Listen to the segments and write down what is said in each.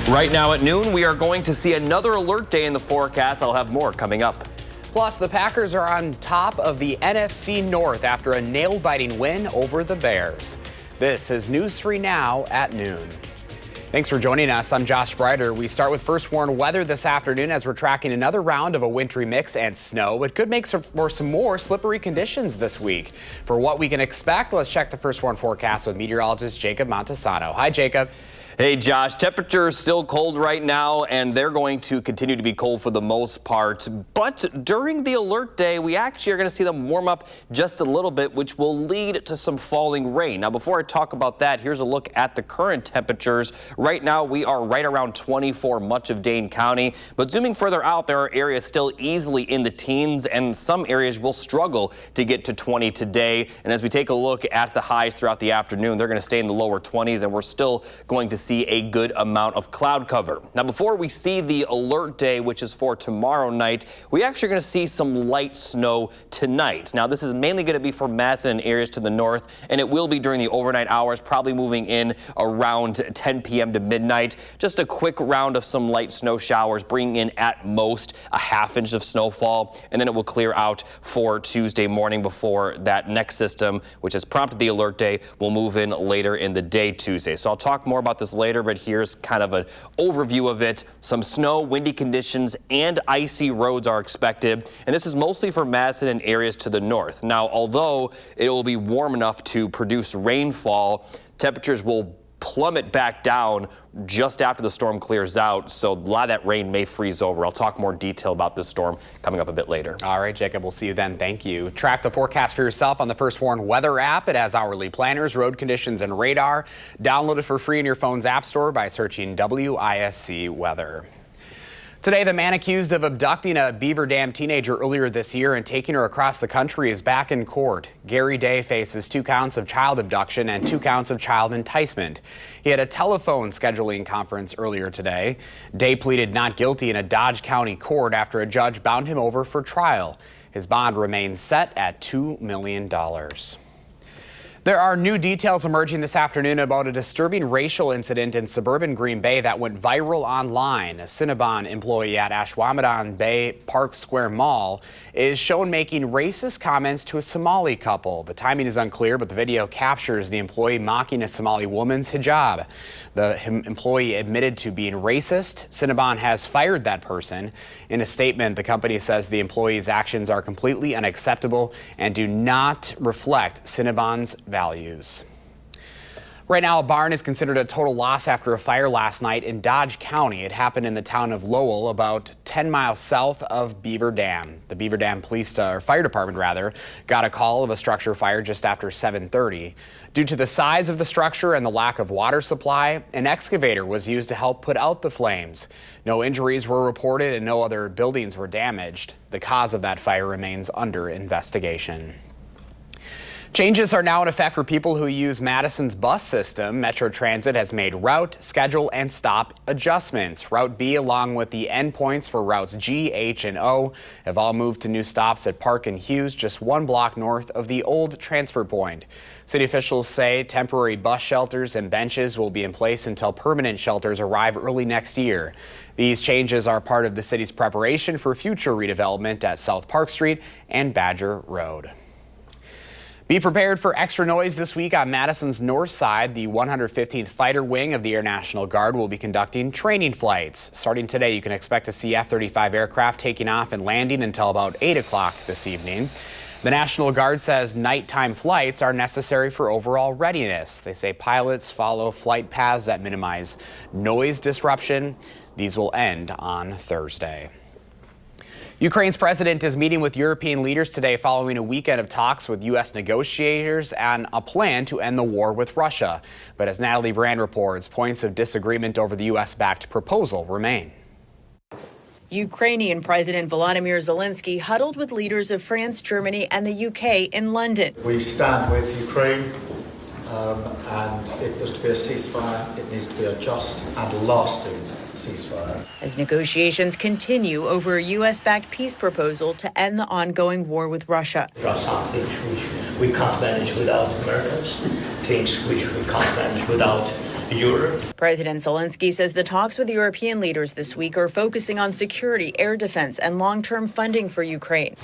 Right now at noon, we are going to see another alert day in the forecast. I'll have more coming up. Plus, the Packers are on top of the NFC North after a nail-biting win over the Bears. This is News 3 Now at noon. Thanks for joining us. I'm Josh Brighter. We start with first warn weather this afternoon as we're tracking another round of a wintry mix and snow. It could make for some more slippery conditions this week. For what we can expect, let's check the first warn forecast with meteorologist Jacob Montesano. Hi, Jacob. Hey, Josh, temperatures still cold right now, and they're going to continue to be cold for the most part. But during the alert day, we actually are going to see them warm up just a little bit, which will lead to some falling rain. Now, before I talk about that, here's a look at the current temperatures. Right now, we are right around 24 much of Dane County. But zooming further out, there are areas still easily in the teens, and some areas will struggle to get to 20 today. And as we take a look at the highs throughout the afternoon, they're going to stay in the lower 20s, and we're still going to see a good amount of cloud cover. Now, before we see the alert day, which is for tomorrow night, we actually are going to see some light snow tonight. Now, this is mainly going to be for Madison and areas to the north, and it will be during the overnight hours, probably moving in around 10 p.m. to midnight. Just a quick round of some light snow showers, bringing in at most a ½ inch of snowfall, and then it will clear out for Tuesday morning before that next system, which has prompted the alert day, will move in later in the day Tuesday. So I'll talk more about this later, but here's kind of an overview of it. Some snow, windy conditions, and icy roads are expected, and this is mostly for Madison and areas to the north. Now, although it will be warm enough to produce rainfall, temperatures will plummet back down just after the storm clears out, so a lot of that rain may freeze over. I'll talk more detail about this storm coming up a bit later. All right, Jacob, we'll see you then. Thank you. Track the forecast for yourself on the First Warn weather app. It has hourly planners, road conditions, and radar. Download it for free in your phone's app store by searching WISC weather. Today, the man accused of abducting a Beaver Dam teenager earlier this year and taking her across the country is back in court. Gary Day faces 2 counts of child abduction and 2 counts of child enticement. He had a telephone scheduling conference earlier today. Day pleaded not guilty in a Dodge County court after a judge bound him over for trial. His bond remains set at $2 million. There are new details emerging this afternoon about a disturbing racial incident in suburban Green Bay that went viral online. A Cinnabon employee at Ashwaubenon Bay Park Square Mall is shown making racist comments to a Somali couple. The timing is unclear, but the video captures the employee mocking a Somali woman's hijab. The employee admitted to being racist. Cinnabon has fired that person. In a statement, the company says the employee's actions are completely unacceptable and do not reflect Cinnabon's values. Right now, a barn is considered a total loss after a fire last night in Dodge County. It happened in the town of Lowell, about 10 miles south of Beaver Dam. The Beaver Dam Fire Department got a call of a structure fire just after 7:30. Due to the size of the structure and the lack of water supply, an excavator was used to help put out the flames. No injuries were reported and no other buildings were damaged. The cause of that fire remains under investigation. Changes are now in effect for people who use Madison's bus system. Metro Transit has made route, schedule, and stop adjustments. Route B, along with the endpoints for routes G, H, and O, have all moved to new stops at Park and Hughes, just 1 block north of the old transfer point. City officials say temporary bus shelters and benches will be in place until permanent shelters arrive early next year. These changes are part of the city's preparation for future redevelopment at South Park Street and Badger Road. Be prepared for extra noise this week on Madison's north side. The 115th Fighter Wing of the Air National Guard will be conducting training flights. Starting today, you can expect to see F-35 aircraft taking off and landing until about 8 o'clock this evening. The National Guard says nighttime flights are necessary for overall readiness. They say pilots follow flight paths that minimize noise disruption. These will end on Thursday. Ukraine's president is meeting with European leaders today following a weekend of talks with U.S. negotiators on a plan to end the war with Russia. But as Natalie Brand reports, points of disagreement over the U.S.-backed proposal remain. Ukrainian President Volodymyr Zelensky huddled with leaders of France, Germany, and the UK in London. We stand with Ukraine, and if there's to be a ceasefire, it needs to be a just and lasting ceasefire. As negotiations continue over a U.S.-backed peace proposal to end the ongoing war with Russia. There are some things which we can't manage without Americans, things which we can't manage without Europe. President Zelensky says the talks with European leaders this week are focusing on security, air defense, and long-term funding for Ukraine.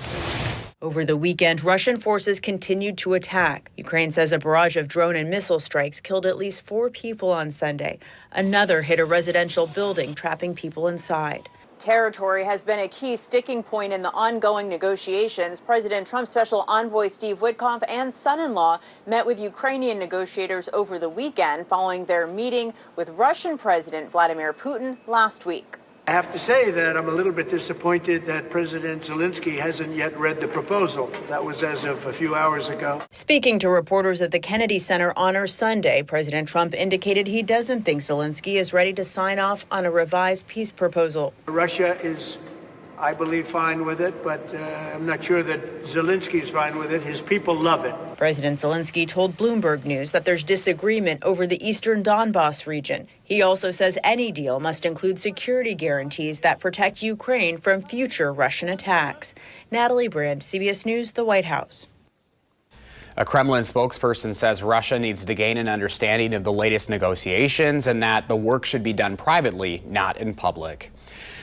Over the weekend, Russian forces continued to attack. Ukraine says a barrage of drone and missile strikes killed at least 4 people on Sunday. Another hit a residential building, trapping people inside. Territory has been a key sticking point in the ongoing negotiations. President Trump's special envoy Steve Witkoff and son-in-law met with Ukrainian negotiators over the weekend following their meeting with Russian President Vladimir Putin last week. I have to say that I'm a little bit disappointed that President Zelensky hasn't yet read the proposal. That was as of a few hours ago. Speaking to reporters at the Kennedy Center on Sunday, President Trump indicated he doesn't think Zelensky is ready to sign off on a revised peace proposal. Russia is, I believe, fine with it, but I'm not sure that Zelensky is fine with it. His people love it. President Zelensky told Bloomberg News that there's disagreement over the eastern Donbas region. He also says any deal must include security guarantees that protect Ukraine from future Russian attacks. Natalie Brand, CBS News, the White House. A Kremlin spokesperson says Russia needs to gain an understanding of the latest negotiations and that the work should be done privately, not in public.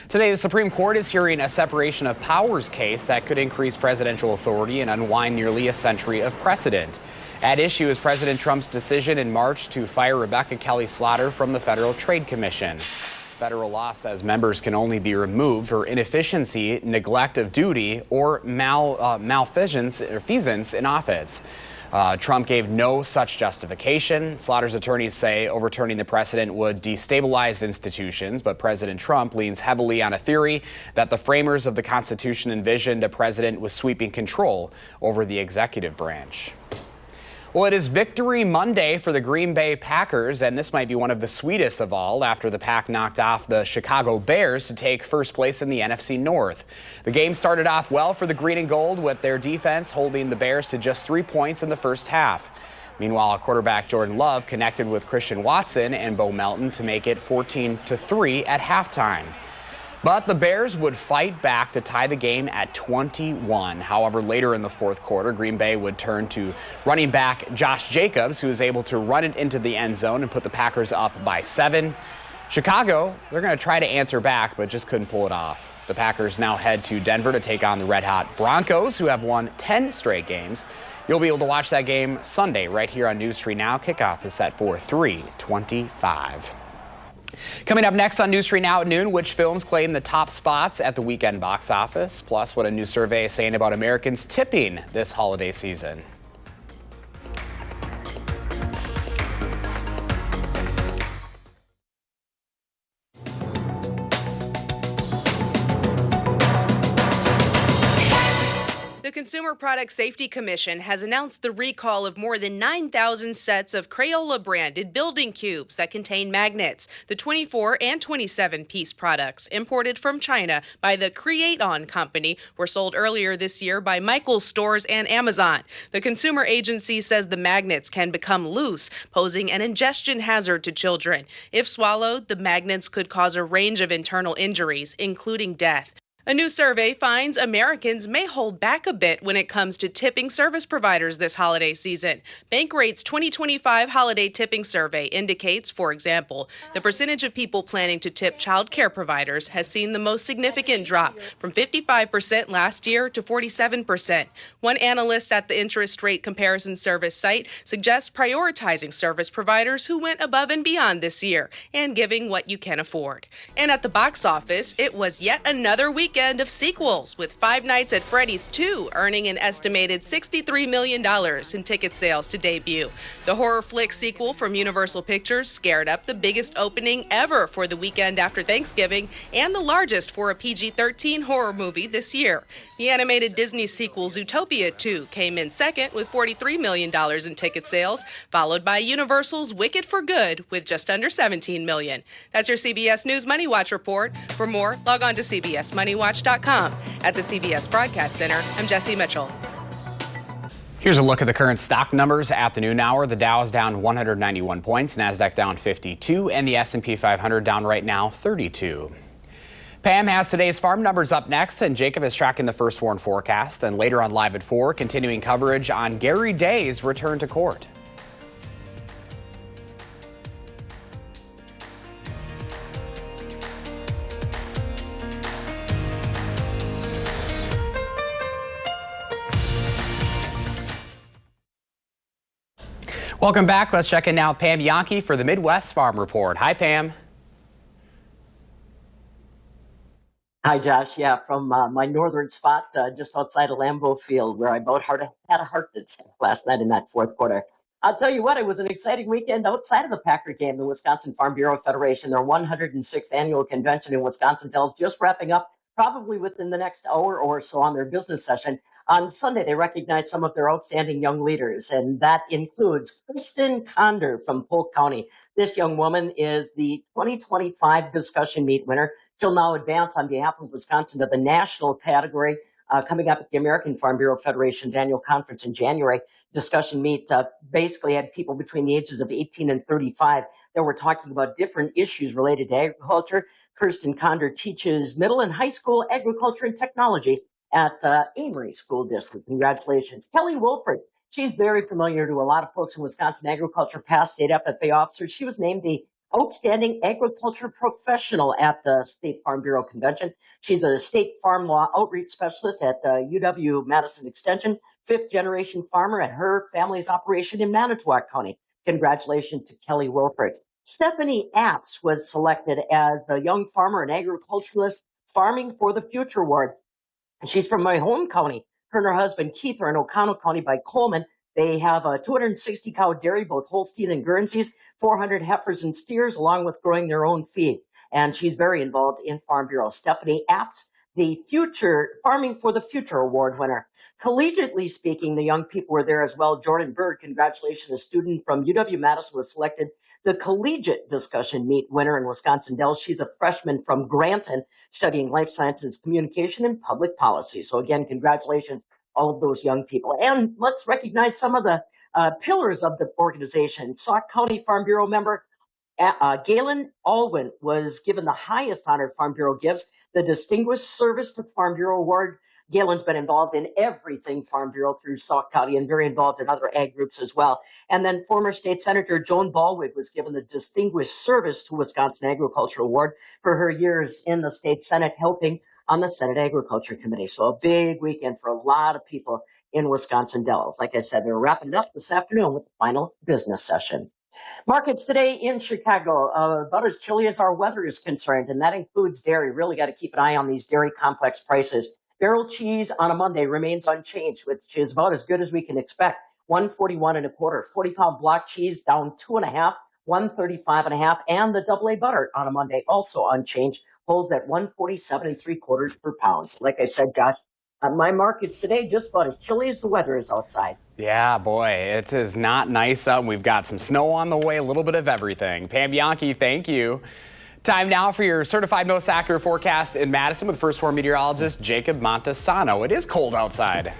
Today, the Supreme Court is hearing a separation of powers case that could increase presidential authority and unwind nearly a century of precedent. At issue is President Trump's decision in March to fire Rebecca Kelly Slaughter from the Federal Trade Commission. Federal law says members can only be removed for inefficiency, neglect of duty, or malfeasance in office. Trump gave no such justification. Slaughter's attorneys say overturning the precedent would destabilize institutions, but President Trump leans heavily on a theory that the framers of the Constitution envisioned a president with sweeping control over the executive branch. Well, it is Victory Monday for the Green Bay Packers, and this might be one of the sweetest of all after the Pack knocked off the Chicago Bears to take first place in the NFC North. The game started off well for the Green and Gold, with their defense holding the Bears to just 3 points in the first half. Meanwhile, quarterback Jordan Love connected with Christian Watson and Bo Melton to make it 14-3 at halftime. But the Bears would fight back to tie the game at 21. However, later in the fourth quarter, Green Bay would turn to running back Josh Jacobs, who was able to run it into the end zone and put the Packers up by 7. Chicago, they're going to try to answer back, but just couldn't pull it off. The Packers now head to Denver to take on the red-hot Broncos, who have won 10 straight games. You'll be able to watch that game Sunday right here on News 3 Now. Kickoff is set for 3:25. Coming up next on News 3 Now at noon, which films claim the top spots at the weekend box office, plus what a new survey is saying about Americans tipping this holiday season. The Consumer Product Safety Commission has announced the recall of more than 9,000 sets of Crayola-branded building cubes that contain magnets. The 24 and 27-piece products, imported from China by the Create On company, were sold earlier this year by Michael's Stores and Amazon. The consumer agency says the magnets can become loose, posing an ingestion hazard to children. If swallowed, the magnets could cause a range of internal injuries, including death. A new survey finds Americans may hold back a bit when it comes to tipping service providers this holiday season. Bankrate's 2025 holiday tipping survey indicates, for example, the percentage of people planning to tip child care providers has seen the most significant drop from 55% last year to 47%. One analyst at the interest rate comparison service site suggests prioritizing service providers who went above and beyond this year and giving what you can afford. And at the box office, it was yet another weekend of sequels, with Five Nights at Freddy's 2 earning an estimated $63 million in ticket sales to debut. The horror flick sequel from Universal Pictures scared up the biggest opening ever for the weekend after Thanksgiving and the largest for a PG-13 horror movie this year. The animated Disney sequel Zootopia 2 came in second with $43 million in ticket sales, followed by Universal's Wicked for Good with just under $17 million. That's your CBS News Money Watch report. For more, log on to CBSMoneyWatch.com. At the CBS Broadcast Center, I'm Jesse Mitchell. Here's a look at the current stock numbers at the noon hour. The Dow is down 191 points, NASDAQ down 52, and the S&P 500 down right now 32. Pam has today's farm numbers up next, and Jacob is tracking the first warn forecast. And later on Live at 4, continuing coverage on Gary Day's return to court. Welcome back. Let's check in now with Pam Yankee for the Midwest Farm Report. Hi, Pam. Hi, Josh. Yeah, from my northern spot just outside of Lambeau Field, where I about had a heart attack last night in that fourth quarter. I'll tell you what, it was an exciting weekend outside of the Packer game. The Wisconsin Farm Bureau Federation, their 106th annual convention in Wisconsin Dells, just wrapping up probably within the next hour or so on their business session. On Sunday, they recognized some of their outstanding young leaders, and that includes Kristen Conder from Polk County. This young woman is the 2025 discussion meet winner. She'll now advance on behalf of Wisconsin to the national category coming up at the American Farm Bureau Federation's annual conference in January. Discussion meet basically had people between the ages of 18 and 35 that were talking about different issues related to agriculture. Kirsten Conder teaches middle and high school agriculture and technology at Amory School District. Congratulations. Kelly Wilford, she's very familiar to a lot of folks in Wisconsin agriculture, past state FFA officer. She was named the Outstanding Agriculture Professional at the State Farm Bureau Convention. She's a state farm law outreach specialist at UW Madison Extension, fifth generation farmer at her family's operation in Manitowoc County. Congratulations to Kelly Wilford. Stephanie Apps was selected as the Young Farmer and Agriculturalist Farming for the Future Award. She's from my home county. Her and her husband Keith are in Oconto County by Coleman. They have a 260 cow dairy, both Holstein and Guernseys, 400 heifers and steers, along with growing their own feed. And she's very involved in Farm Bureau. Stephanie Apps, the Future Farming for the Future Award winner. Collegiately speaking, the young people were there as well. Jordan Bird, congratulations, a student from UW Madison, was selected the collegiate discussion meet winner in Wisconsin Dells. She's a freshman from Granton studying life sciences, communication, and public policy. So again, congratulations, all of those young people. And let's recognize some of the pillars of the organization. Sauk County Farm Bureau member Galen Alwyn was given the highest honor Farm Bureau gives, the Distinguished Service to Farm Bureau Award. Galen's been involved in everything Farm Bureau through Sauk County and very involved in other ag groups as well. And then former state senator Joan Ballwig was given the Distinguished Service to Wisconsin Agriculture Award for her years in the state Senate helping on the Senate Agriculture Committee. So a big weekend for a lot of people in Wisconsin Dells. Like I said, they're wrapping it up this afternoon with the final business session. Markets today in Chicago, about as chilly as our weather is concerned, and that includes dairy. Really got to keep an eye on these dairy complex prices. Barrel cheese on a Monday remains unchanged, which is about as good as we can expect. 141.25. 40-pound block cheese down 2.5, 135.5, and the AA butter on a Monday also unchanged, holds at 147.75 per pound. So like I said, Josh, my markets today just about as chilly as the weather is outside. Yeah, boy, it is not nice out. We've got some snow on the way, a little bit of everything. Pam Yankee, thank you. Time now for your certified most accurate forecast in Madison with First Warn meteorologist Jacob Montesano. It is cold outside.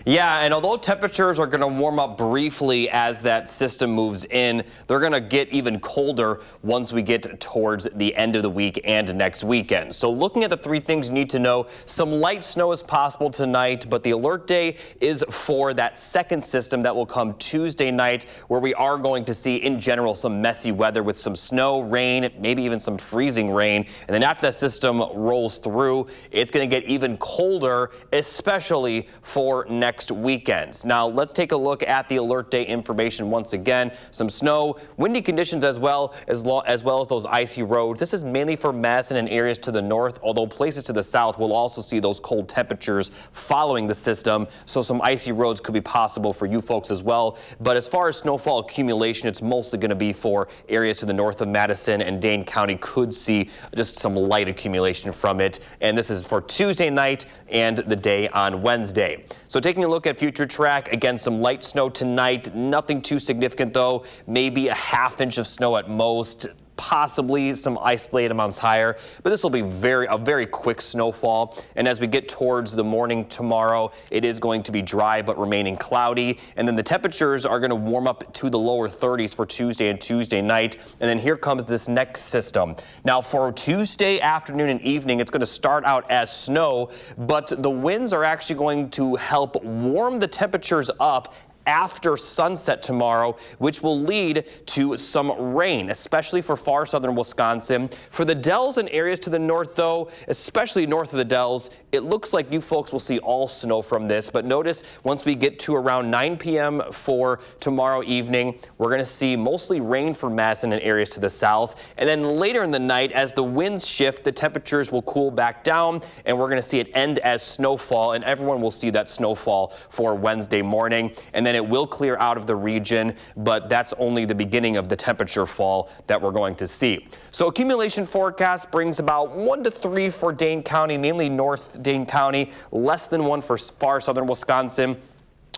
Yeah, and although temperatures are going to warm up briefly as that system moves in, they're going to get even colder once we get towards the end of the week and next weekend. So looking at the three things you need to know, some light snow is possible tonight, but the alert day is for that second system that will come Tuesday night, where we are going to see in general some messy weather with some snow, rain, maybe even some freezing rain. And then after that system rolls through, it's going to get even colder, especially for next weekend. Now let's take a look at the alert day information once again. Some snow, windy conditions as well as those icy roads. This is mainly for Madison and areas to the north, although places to the south will also see those cold temperatures following the system. So some icy roads could be possible for you folks as well. But as far as snowfall accumulation, it's mostly going to be for areas to the north of Madison, and Dane County could see just some light accumulation from it. And this is for Tuesday night and the day on Wednesday. So taking a look at future track, again, some light snow tonight, nothing too significant though, maybe a ½ inch of snow at most. Possibly some isolated amounts higher, but this will be a very quick snowfall. And as we get towards the morning tomorrow, it is going to be dry but remaining cloudy. And then the temperatures are going to warm up to the lower 30s for Tuesday and Tuesday night. And then here comes this next system. Now for Tuesday afternoon and evening, it's going to start out as snow, but the winds are actually going to help warm the temperatures up after sunset tomorrow, which will lead to some rain, especially for far southern Wisconsin. For the Dells and areas to the north, though, especially north of the Dells, it looks like you folks will see all snow from this. But notice once we get to around 9 p.m. for tomorrow evening, we're going to see mostly rain for Madison and areas to the south. And then later in the night, as the winds shift, the temperatures will cool back down, and we're going to see it end as snowfall, and everyone will see that snowfall for Wednesday morning. And then it will clear out of the region, but that's only the beginning of the temperature fall that we're going to see. So accumulation forecast brings about 1 to 3 for Dane County, mainly North Dane County, less than 1 for far southern Wisconsin.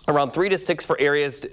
Around 3 to 6 for areas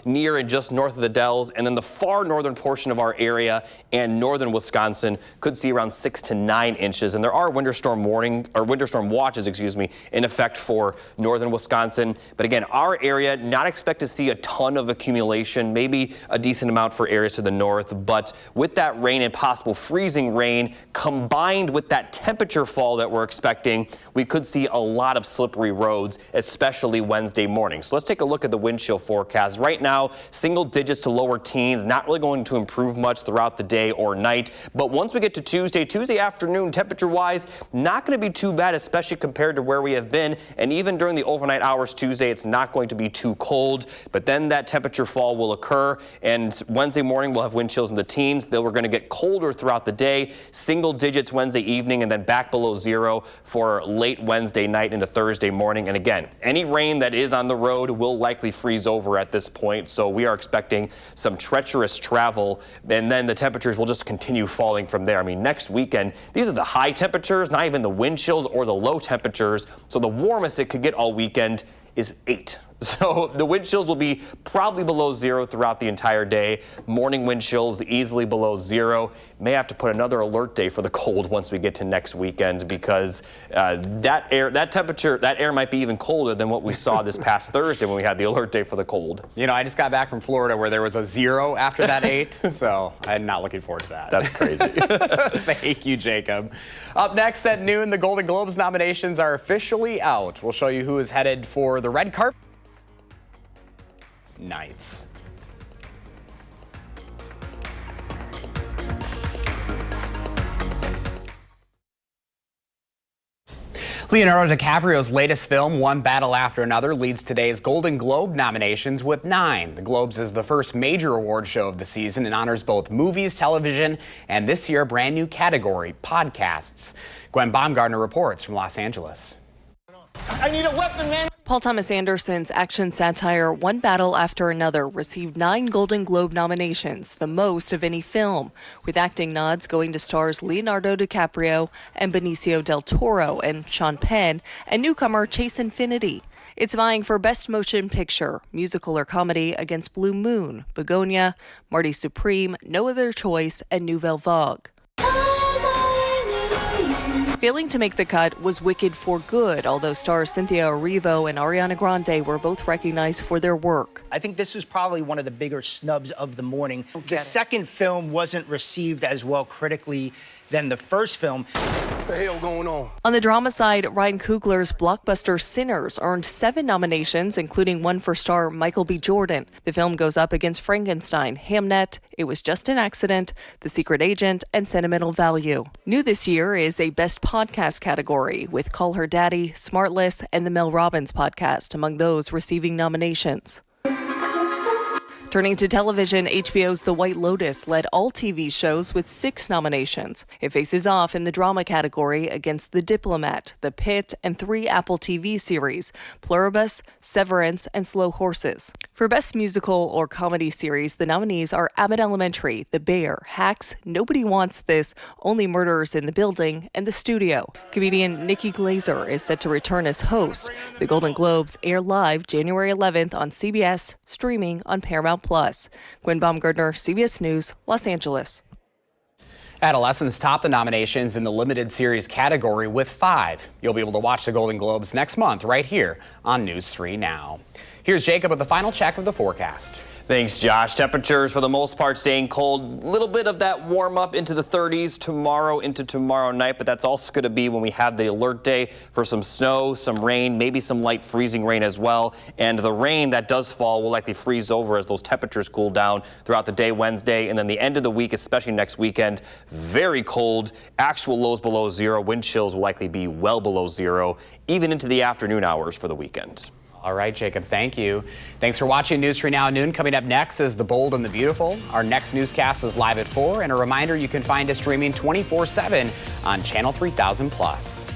near and just north of the Dells, and then the far northern portion of our area and northern Wisconsin could see around 6 to 9 inches. And there are winter storm watches, in effect for northern Wisconsin. But again, our area not expect to see a ton of accumulation, maybe a decent amount for areas to the north. But with that rain and possible freezing rain combined with that temperature fall that we're expecting, we could see a lot of slippery roads, especially Wednesday morning. So let's take a look at the wind chill forecast. Right now, single digits to lower teens, not really going to improve much throughout the day or night. But once we get to Tuesday afternoon, temperature-wise, not going to be too bad, especially compared to where we have been. And even during the overnight hours Tuesday, it's not going to be too cold. But then that temperature fall will occur, and Wednesday morning we'll have wind chills in the teens. Then we're going to get colder throughout the day, single digits Wednesday evening, and then back below 0 for late Wednesday night into Thursday morning. And again, any rain that is on the road will likely freeze over at this point, so we are expecting some treacherous travel, and then the temperatures will just continue falling from there. I mean, next weekend, these are the high temperatures, not even the wind chills or the low temperatures, so the warmest it could get all weekend is 8. So the wind chills will be probably below 0 throughout the entire day. Morning wind chills easily below 0. May have to put another alert day for the cold once we get to next weekend, because that air might be even colder than what we saw this past Thursday when we had the alert day for the cold. You know, I just got back from Florida where there was a 0 after that 8, so I'm not looking forward to that. That's crazy. Thank you, Jacob. Up next at noon, the Golden Globes nominations are officially out. We'll show you who is headed for the red carpet nights. Leonardo DiCaprio's latest film, One Battle After Another, leads today's Golden Globe nominations with 9. The Globes is the first major award show of the season and honors both movies, television, and this year a brand new category, podcasts. Gwen Baumgartner reports from Los Angeles. I need a weapon, man. Paul Thomas Anderson's action satire One Battle After Another received 9 Golden Globe nominations, the most of any film, with acting nods going to stars Leonardo DiCaprio and Benicio del Toro and Sean Penn, and newcomer Chase Infinity. It's vying for Best Motion Picture, Musical or Comedy against Blue Moon, Begonia, Marty Supreme, No Other Choice, and Nouvelle Vague. Failing to make the cut was Wicked for Good, although stars Cynthia Erivo and Ariana Grande were both recognized for their work. I think this was probably one of the bigger snubs of the morning. The second film wasn't received as well critically than the first film. What the hell going on? On the drama side, Ryan Coogler's blockbuster Sinners earned 7 nominations, including 1 for star Michael B. Jordan. The film goes up against Frankenstein, Hamnet, It Was Just an Accident, The Secret Agent, and Sentimental Value. New this year is a Best Podcast category, with Call Her Daddy, Smartless, and the Mel Robbins podcast among those receiving nominations. Turning to television, HBO's The White Lotus led all TV shows with 6 nominations. It faces off in the drama category against The Diplomat, The Pit, and 3 Apple TV series, Pluribus, Severance, and Slow Horses. For Best Musical or Comedy Series, the nominees are Abbott Elementary, The Bear, Hacks, Nobody Wants This, Only Murders in the Building, and The Studio. Comedian Nikki Glazer is set to return as host. The Golden Globes air live January 11th on CBS, streaming on Paramount+. Gwen Baumgartner, CBS News, Los Angeles. Adolescents top the nominations in the limited series category with 5. You'll be able to watch the Golden Globes next month right here on News 3 Now. Here's Jacob with the final check of the forecast. Thanks, Josh. Temperatures for the most part staying cold. A little bit of that warm up into the 30s tomorrow into tomorrow night, but that's also going to be when we have the alert day for some snow, some rain, maybe some light freezing rain as well. And the rain that does fall will likely freeze over as those temperatures cool down throughout the day Wednesday, and then the end of the week, especially next weekend, very cold. Actual lows below zero. Wind chills will likely be well below zero, even into the afternoon hours for the weekend. All right, Jacob, thank you. Thanks for watching News 3 Now at noon. Coming up next is The Bold and the Beautiful. Our next newscast is live at 4. And a reminder, you can find us streaming 24/7 on Channel 3000+.